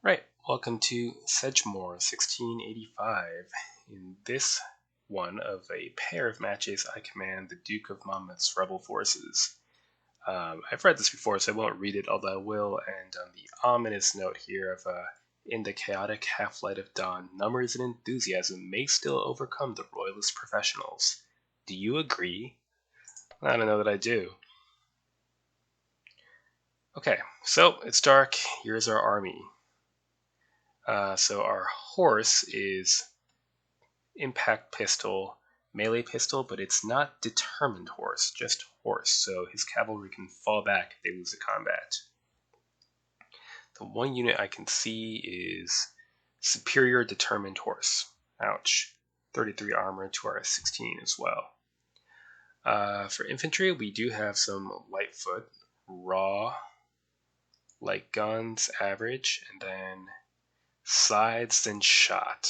Right, welcome to Sedgemoor 1685. In this one of a pair of matches, I command the Duke of Monmouth's rebel forces. I've read this before, so I won't read it, although I will end on the ominous note here of in the chaotic half-light of dawn, numbers and enthusiasm may still overcome the royalist professionals. Do you agree? I don't know that I do. Okay, so it's dark. Here's our army. So our horse is impact pistol, melee pistol, but it's not determined horse, just horse, so his cavalry can fall back if they lose a combat. The one unit I can see is superior determined horse. Ouch. 33 armor to our 16 as well. For infantry, we do have some lightfoot, raw, light guns, average, and then sides and shot.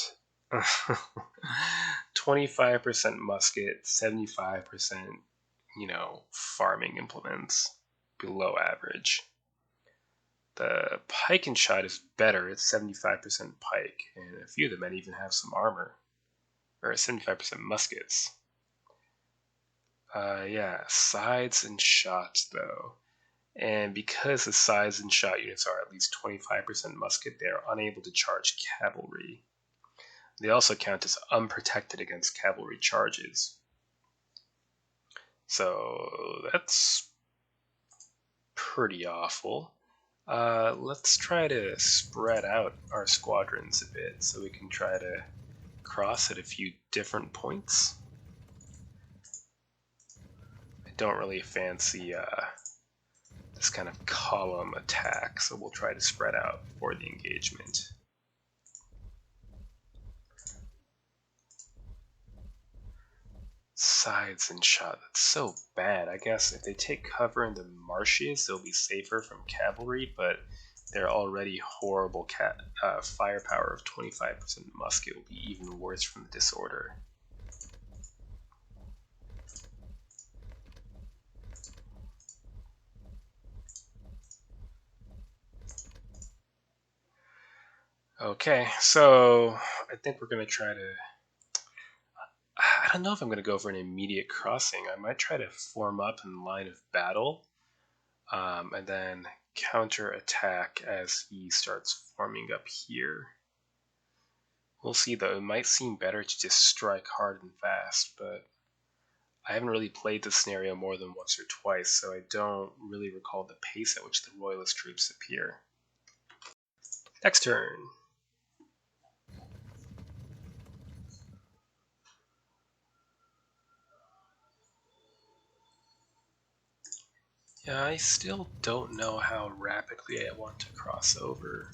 25% musket, 75%, farming implements, below average. The pike and shot is better, it's 75% pike, and a few of the men even have some armor, or 75% muskets. Sides and shots though. And because the sides and shot units are at least 25% musket, they are unable to charge cavalry. They also count as unprotected against cavalry charges. So that's pretty awful. Let's try to spread out our squadrons a bit so we can try to cross at a few different points. I don't really fancy this kind of column attack, so we'll try to spread out for the engagement. Sides and shot, that's so bad. I guess if they take cover in the marshes, they'll be safer from cavalry, but their already horrible firepower of 25% musket will be even worse from the disorder. Okay, so I think we're going to try to... I don't know if I'm going to go for an immediate crossing. I might try to form up in line of battle, and then counter attack as he starts forming up here. We'll see though, it might seem better to just strike hard and fast, but I haven't really played this scenario more than once or twice, so I don't really recall the pace at which the royalist troops appear. Next turn. Yeah, I still don't know how rapidly I want to cross over.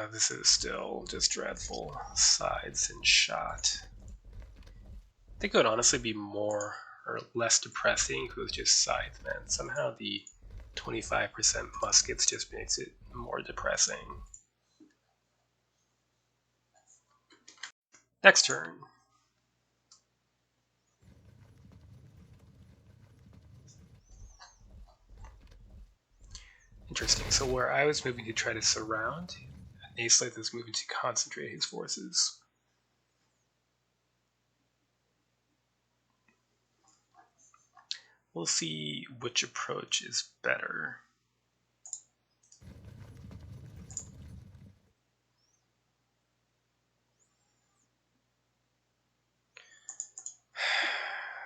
This is still just dreadful. Sides and shot. I think it would honestly be more or less depressing if it was just sides, man. Somehow the 25% muskets just makes it more depressing. Next turn. Interesting. So where I was moving to try to surround, Naismith is moving to concentrate his forces. We'll see which approach is better.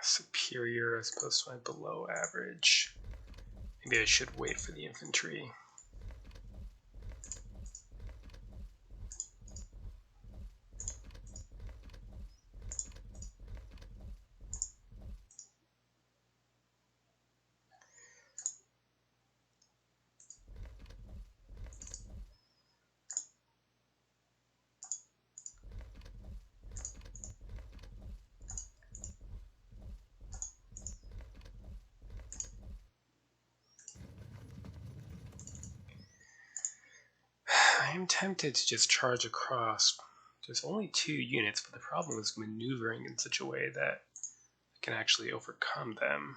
Superior as opposed to my below average. Maybe I should wait for the infantry. I'm tempted to just charge across. There's only 2 units, but the problem is maneuvering in such a way that I can actually overcome them.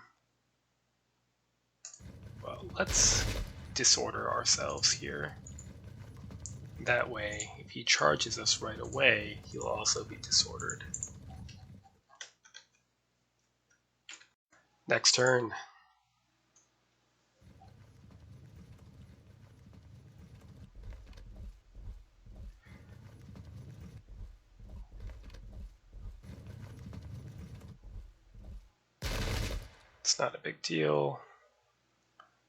Well, let's disorder ourselves here. That way, if he charges us right away, he'll also be disordered. Next turn. It's not a big deal.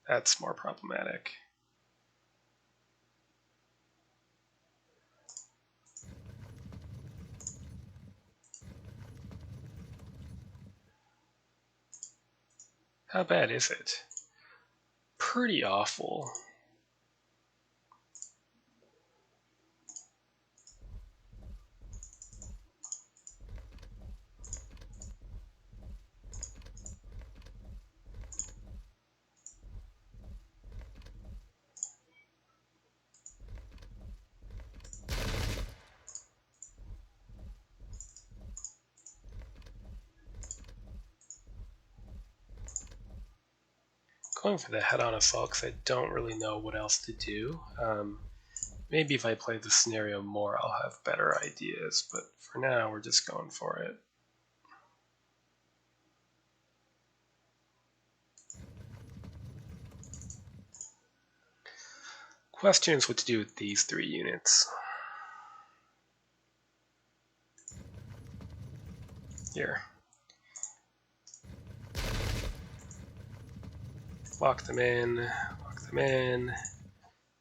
That's more problematic. How bad is it? Pretty awful. Going for the head-on assault because I don't really know what else to do. Maybe if I play the scenario more, I'll have better ideas, but for now, we're just going for it. Question is what to do with these 3 units. Here. Lock them in, lock them in.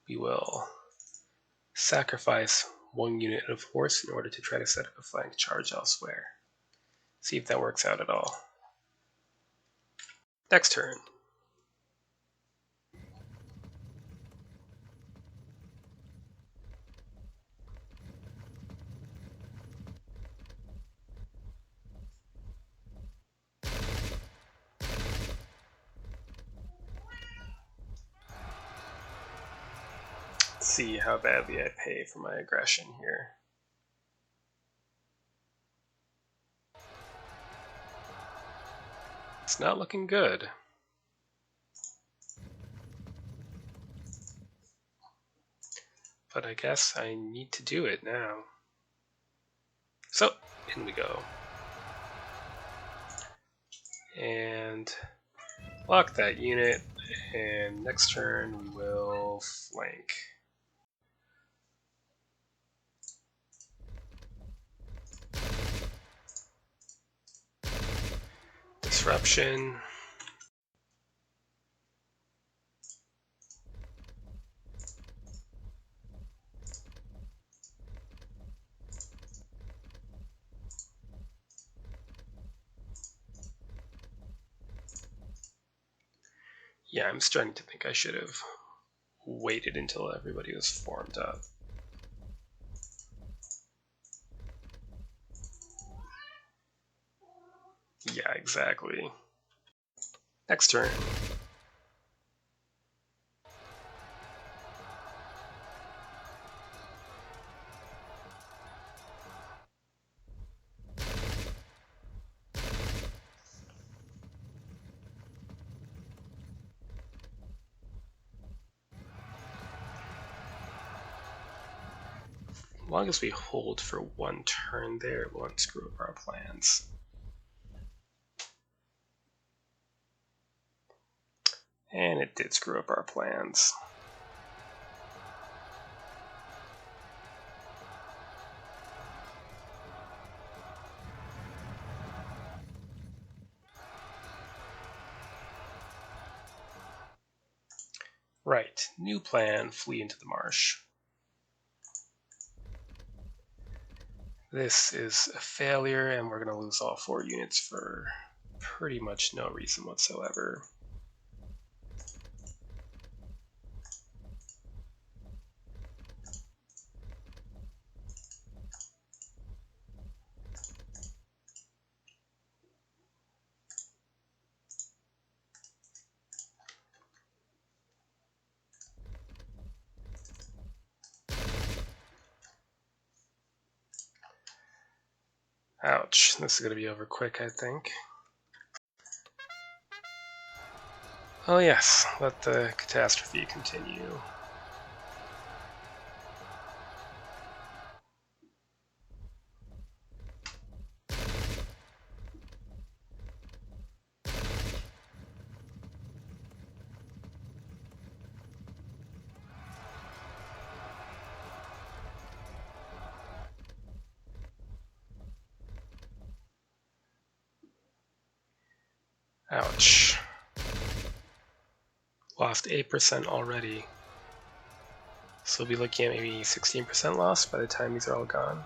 We will sacrifice 1 unit of horse in order to try to set up a flank charge elsewhere. See if that works out at all. Next turn. See how badly I pay for my aggression here. It's not looking good. But I guess I need to do it now. So, in we go. And lock that unit, and next turn we will flank. Disruption. Yeah, I'm starting to think I should have waited until everybody was formed up. Yeah, exactly. Next turn. As long as we hold for 1 turn there, it won't screw up our plans. And it did screw up our plans. Right, new plan, flee into the marsh. This is a failure, and we're going to lose all 4 units for pretty much no reason whatsoever. Ouch, this is going to be over quick, I think. Oh yes, let the catastrophe continue. Ouch. Lost 8% already. So we'll be looking at maybe 16% loss by the time these are all gone.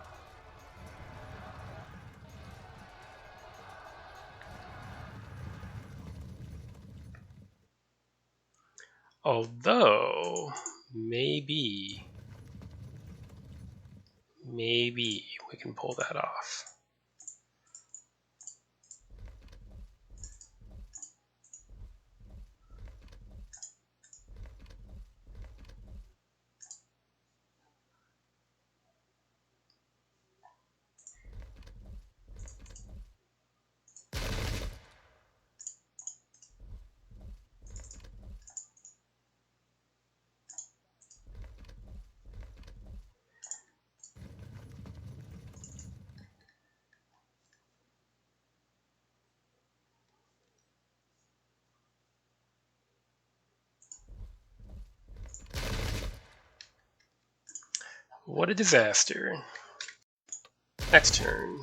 Although, maybe we can pull that off. What a disaster. Next turn.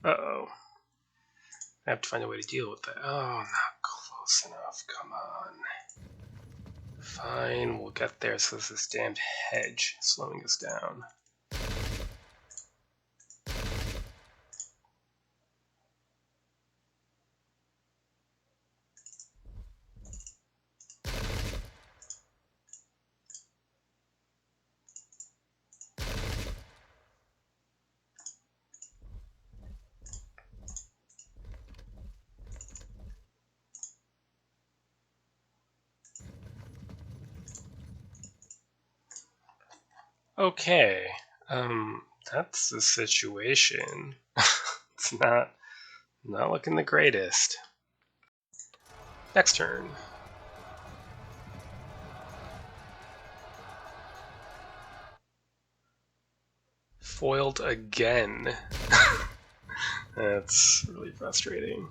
Uh-oh. I have to find a way to deal with that. Oh, not close enough. Come on. Fine, we'll get there. So this is damned hedge slowing us down. Okay, that's the situation. It's not looking the greatest. Next turn. Foiled again. That's really frustrating.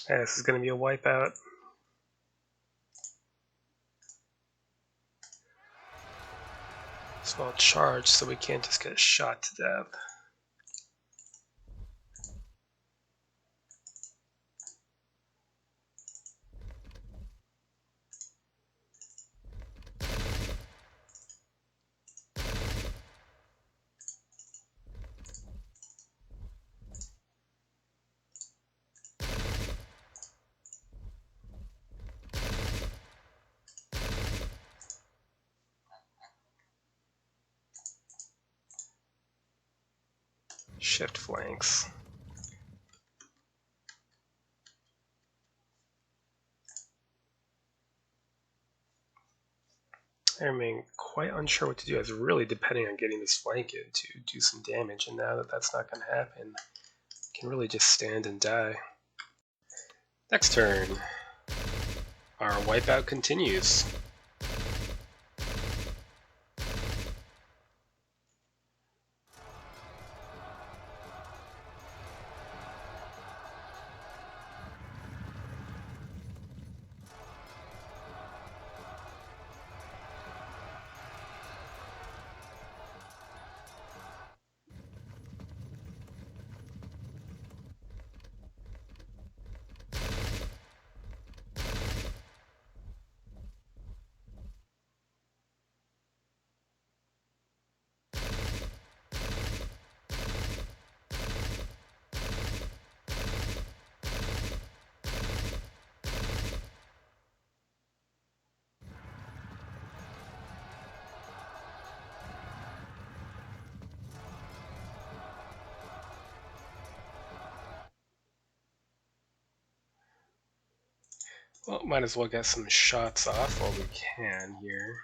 Yeah, this is going to be a wipeout. So I'll charge so we can't just get shot to death. Shift flanks. I remain quite unsure what to do. I was really depending on getting this flank in to do some damage, and now that that's not going to happen, I can really just stand and die. Next turn, our wipeout continues. Well, might as well get some shots off while we can here.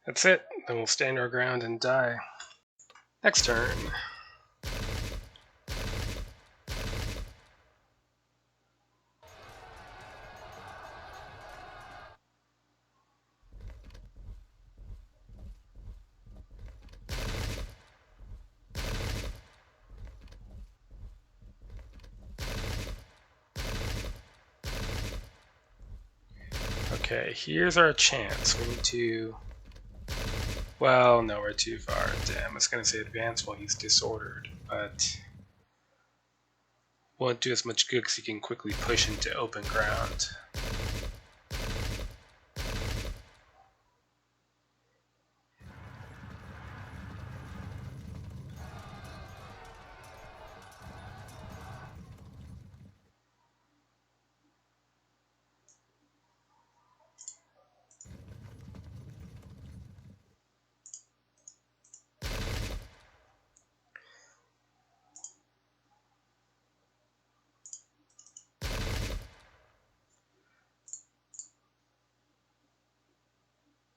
That's it. Then we'll stand our ground and die. Next turn. Okay, here's our chance. We need to... Well, no, we're too far. Damn, I was going to say advance while he's disordered, but... Won't do as much good because he can quickly push into open ground.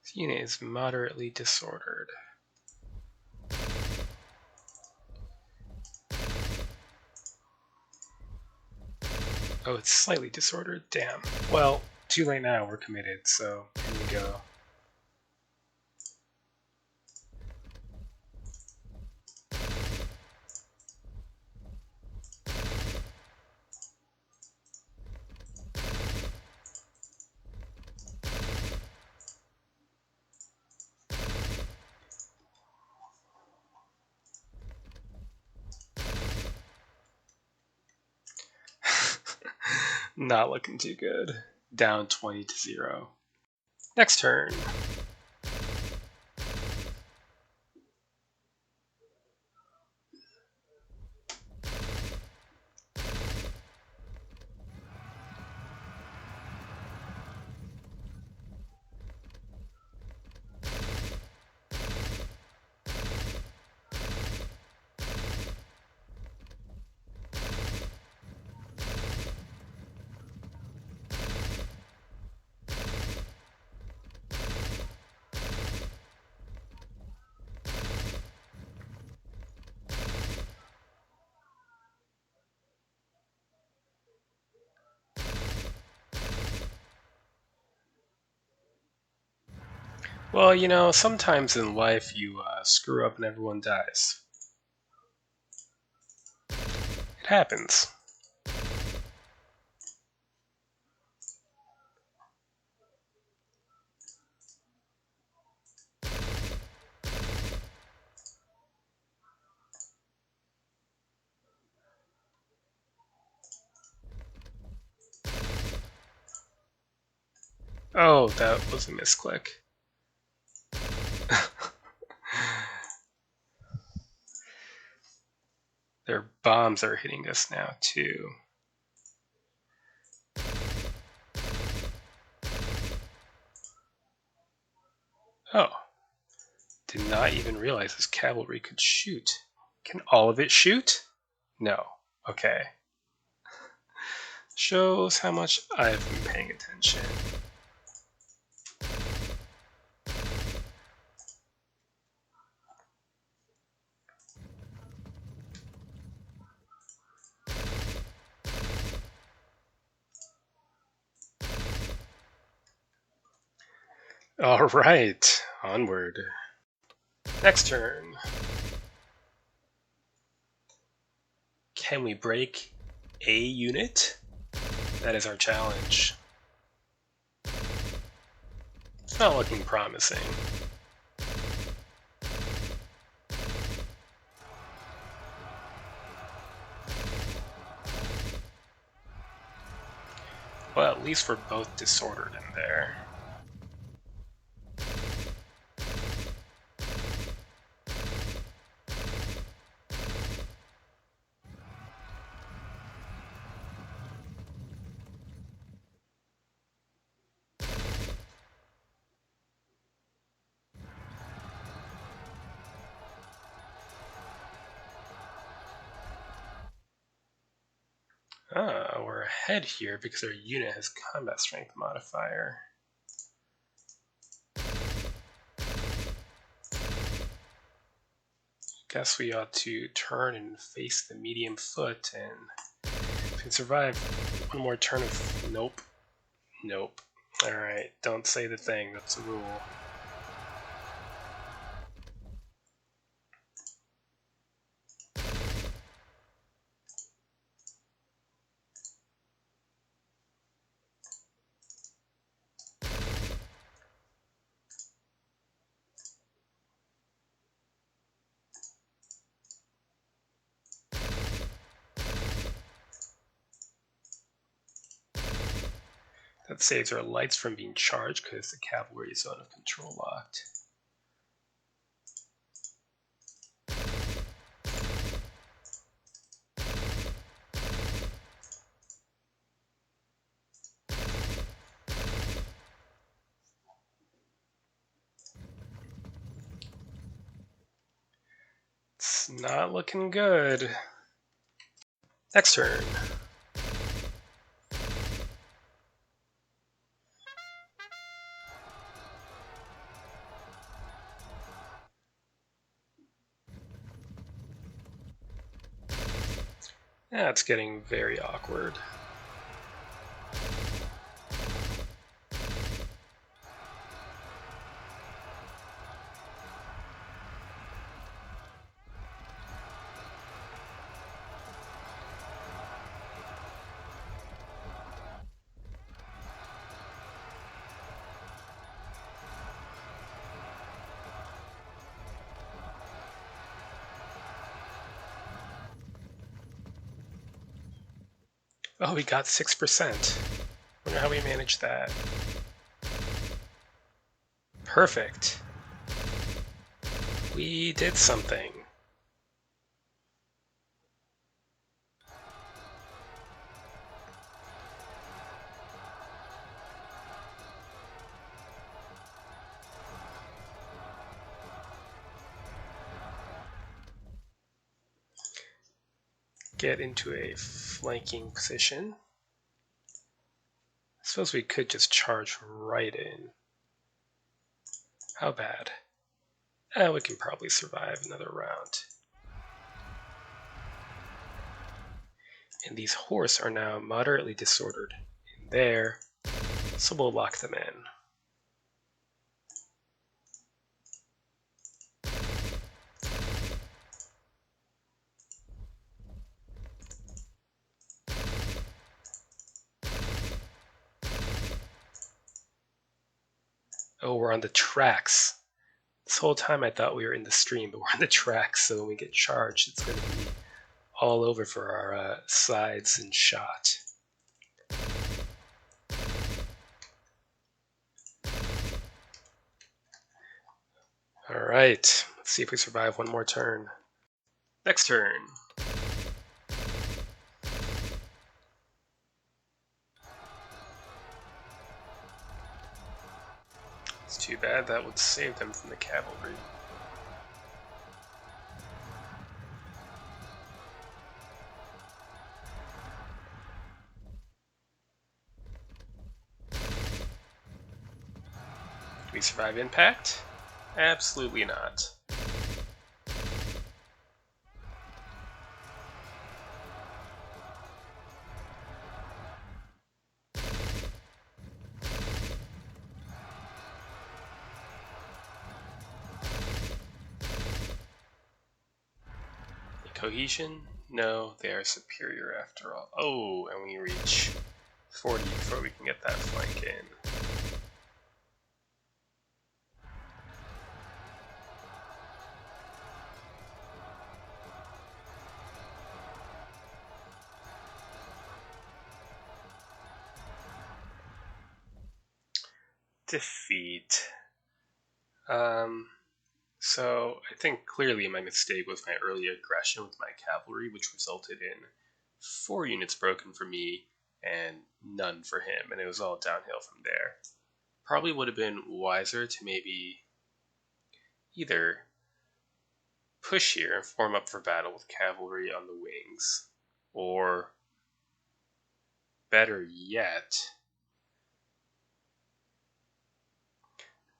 This unit is moderately disordered. Oh, it's slightly disordered? Damn. Well, too late now, we're committed, so here we go. Not looking too good. Down 20-0. Next turn. Well, you know, sometimes in life you screw up and everyone dies. It happens. Oh, that was a misclick. Their bombs are hitting us now, too. Oh. Did not even realize this cavalry could shoot. Can all of it shoot? No. Okay. Shows how much I've been paying attention. All right, onward. Next turn. Can we break a unit? That is our challenge. It's not looking promising. Well, at least we're both disordered in there. We're ahead here because our unit has combat strength modifier. Guess we ought to turn and face the medium foot, and if we can survive one more turn of... Nope. Nope. Alright, don't say the thing, that's a rule. That saves our lights from being charged because the cavalry is zone of control locked. It's not looking good. Next turn. Yeah, it's getting very awkward. Oh, we got 6%. Wonder how we managed that. Perfect. We did something. Get into a flanking position. I suppose we could just charge right in. How bad? We can probably survive another round. And these horse are now moderately disordered in there, so we'll lock them in. Oh, we're on the tracks. This whole time I thought we were in the stream, but we're on the tracks, so when we get charged, it's going to be all over for our sides and shot. Alright, let's see if we survive one more turn. Next turn. It's too bad, that would save them from the cavalry. Do we survive impact? Absolutely not. Cohesion? No, they are superior after all. Oh, and we reach 40 before we can get that flank in. Defeat. So I think clearly my mistake was my early aggression with my cavalry, which resulted in 4 units broken for me and none for him, and it was all downhill from there. Probably would have been wiser to maybe either push here and form up for battle with cavalry on the wings, or better yet,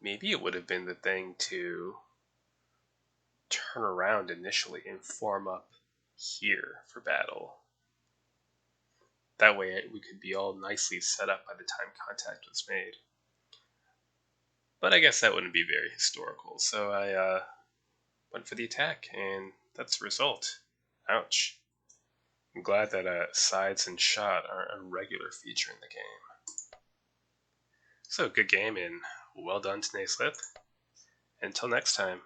maybe it would have been the thing to turn around initially and form up here for battle. That way we could be all nicely set up by the time contact was made. But I guess that wouldn't be very historical, so I went for the attack, and that's the result. Ouch. I'm glad that sides and shot are a regular feature in the game. So, good game, and well done, Tenay Slip. Until next time.